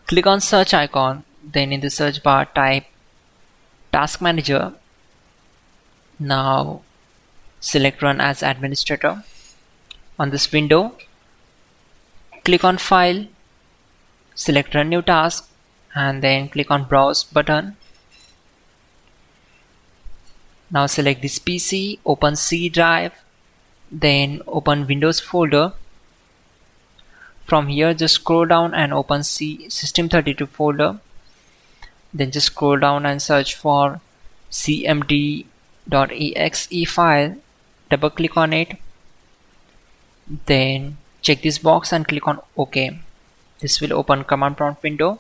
Click on search icon, then in the search bar type Task Manager. Now select Run as Administrator. On this window, click on File, select Run New Task, and then click on Browse button. Now select this PC, open C drive, then open Windows folder. From here just scroll down and open C System32 folder. Then just scroll down and search for cmd.exe file. Double click on it. Then check this box and click on OK. This will open command prompt window.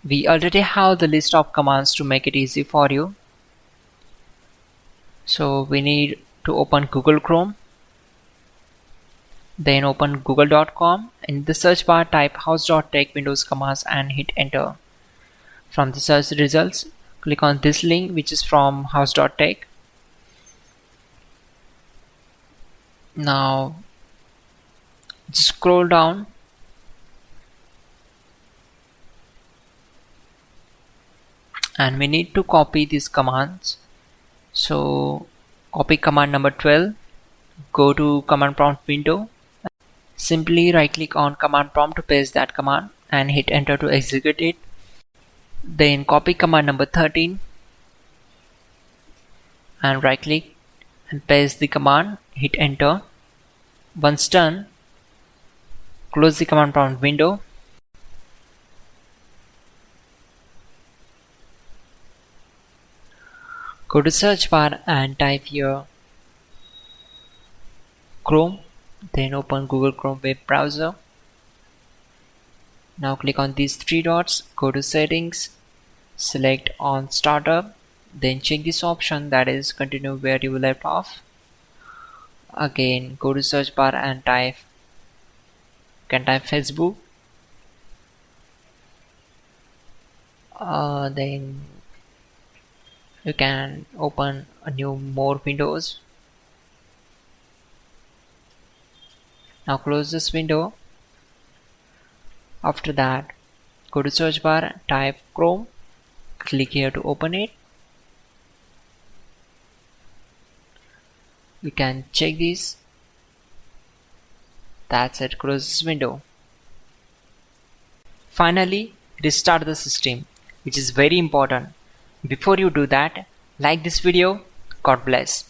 We already have the list of commands to make it easy for you. So we need to open Google Chrome. Then open google.com. In the search bar type hows.tech Windows commands and hit enter. From the search results, click on this link which is from hows.tech. Now just scroll down and we need to copy these commands. So copy command number 12, go to command prompt window. Simply right click on command prompt to paste that command and hit enter to execute it. Then copy command number 13 and right click and paste the command, hit enter. Once done, close the command prompt window. Go to search bar and type here Chrome, then open Google Chrome web browser. Now click on these three dots, go to settings, select on startup, then check this option, that is continue where you left off. Again go to search bar and type Facebook. Then you can open a new more windows. Now close this window. After that, go to search bar, type Chrome, click here to open it. You can check this. That's it, close this window. Finally, restart the system, which is very important. Before you do that, like this video. God bless.